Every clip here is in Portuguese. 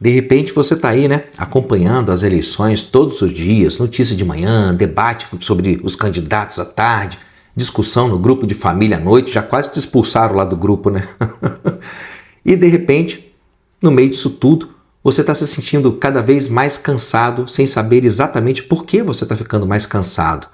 De repente você está aí, né, acompanhando as eleições todos os dias, notícia de manhã, debate sobre os candidatos à tarde, discussão no grupo de família à noite, já quase te expulsaram lá do grupo, né? E de repente, no meio disso tudo, você está se sentindo cada vez mais cansado, sem saber exatamente por que você está ficando mais cansado.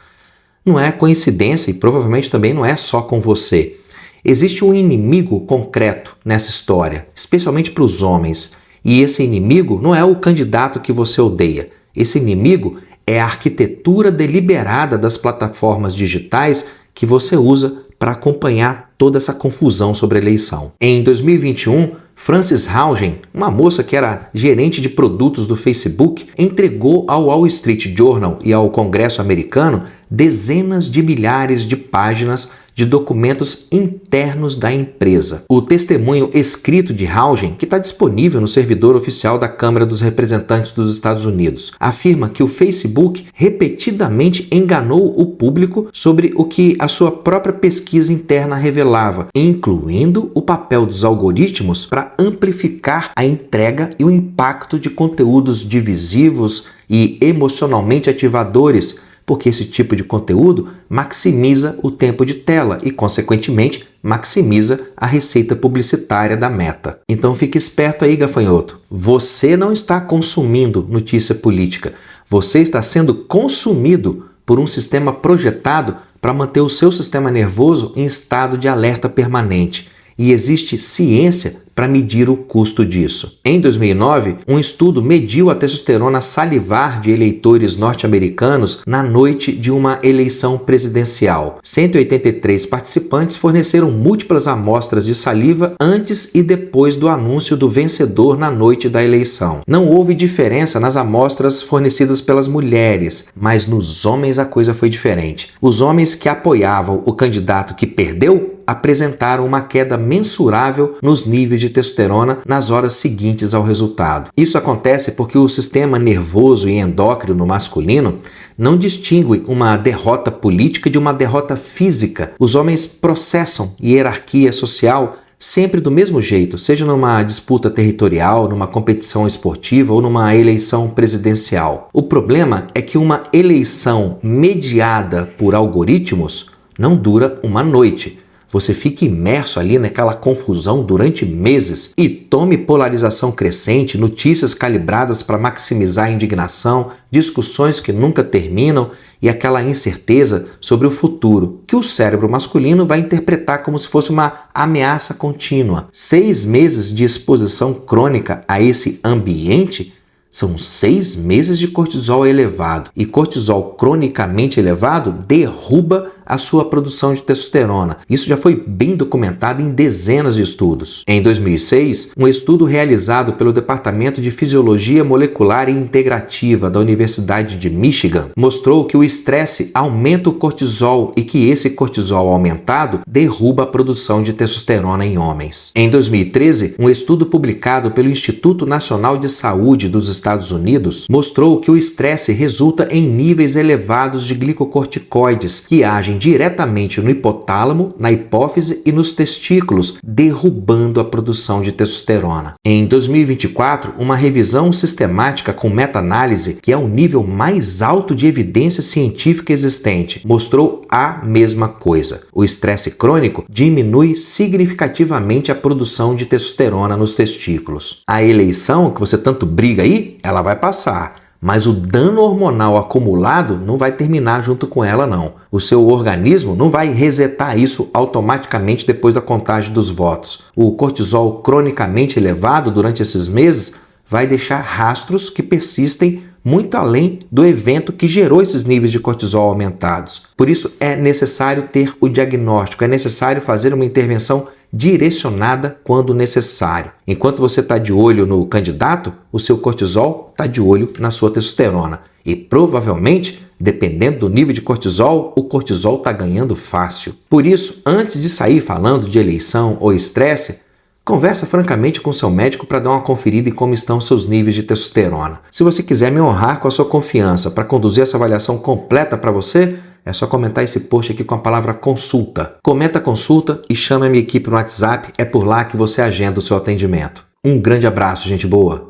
Não é coincidência e provavelmente também não é só com você. Existe um inimigo concreto nessa história, especialmente para os homens. E esse inimigo não é o candidato que você odeia. Esse inimigo é a arquitetura deliberada das plataformas digitais que você usa para acompanhar toda essa confusão sobre a eleição. Em 2021, Frances Haugen, uma moça que era gerente de produtos do Facebook, entregou ao Wall Street Journal e ao Congresso americano dezenas de milhares de páginas de documentos internos da empresa. O testemunho escrito de Haugen, que está disponível no servidor oficial da Câmara dos Representantes dos Estados Unidos, afirma que o Facebook repetidamente enganou o público sobre o que a sua própria pesquisa interna revelava, incluindo o papel dos algoritmos para amplificar a entrega e o impacto de conteúdos divisivos e emocionalmente ativadores, porque esse tipo de conteúdo maximiza o tempo de tela e, consequentemente, maximiza a receita publicitária da Meta. Então fique esperto aí, gafanhoto. Você não está consumindo notícia política. Você está sendo consumido por um sistema projetado para manter o seu sistema nervoso em estado de alerta permanente. E existe ciência para medir o custo disso. Em 2009, um estudo mediu a testosterona salivar de eleitores norte-americanos na noite de uma eleição presidencial. 183 participantes forneceram múltiplas amostras de saliva antes e depois do anúncio do vencedor na noite da eleição. Não houve diferença nas amostras fornecidas pelas mulheres, mas nos homens a coisa foi diferente. Os homens que apoiavam o candidato que perdeu apresentaram uma queda mensurável nos níveis de testosterona nas horas seguintes ao resultado. Isso acontece porque o sistema nervoso e endócrino masculino não distingue uma derrota política de uma derrota física. Os homens processam hierarquia social sempre do mesmo jeito, seja numa disputa territorial, numa competição esportiva ou numa eleição presidencial. O problema é que uma eleição mediada por algoritmos não dura uma noite. Você fica imerso ali naquela confusão durante meses e tome polarização crescente, notícias calibradas para maximizar a indignação, discussões que nunca terminam e aquela incerteza sobre o futuro, que o cérebro masculino vai interpretar como se fosse uma ameaça contínua. 6 meses de exposição crônica a esse ambiente são 6 meses de cortisol elevado, e cortisol cronicamente elevado derruba a sua produção de testosterona. Isso já foi bem documentado em dezenas de estudos. Em 2006, um estudo realizado pelo Departamento de Fisiologia Molecular e Integrativa da Universidade de Michigan mostrou que o estresse aumenta o cortisol e que esse cortisol aumentado derruba a produção de testosterona em homens. Em 2013, um estudo publicado pelo Instituto Nacional de Saúde dos Estados Unidos mostrou que o estresse resulta em níveis elevados de glicocorticoides que agem diretamente no hipotálamo, na hipófise e nos testículos, derrubando a produção de testosterona. Em 2024, uma revisão sistemática com meta-análise, que é o nível mais alto de evidência científica existente, mostrou a mesma coisa. O estresse crônico diminui significativamente a produção de testosterona nos testículos. A eleição que você tanto briga aí, ela vai passar. Mas o dano hormonal acumulado não vai terminar junto com ela, não. O seu organismo não vai resetar isso automaticamente depois da contagem dos votos. O cortisol cronicamente elevado durante esses meses vai deixar rastros que persistem muito além do evento que gerou esses níveis de cortisol aumentados. Por isso é necessário ter o diagnóstico, é necessário fazer uma intervenção direcionada quando necessário. Enquanto você está de olho no candidato, o seu cortisol está de olho na sua testosterona. E provavelmente, dependendo do nível de cortisol, o cortisol está ganhando fácil. Por isso, antes de sair falando de eleição ou estresse, conversa francamente com seu médico para dar uma conferida em como estão seus níveis de testosterona. Se você quiser me honrar com a sua confiança para conduzir essa avaliação completa para você, é só comentar esse post aqui com a palavra consulta. Comenta consulta e chama a minha equipe no WhatsApp, é por lá que você agenda o seu atendimento. Um grande abraço, gente boa!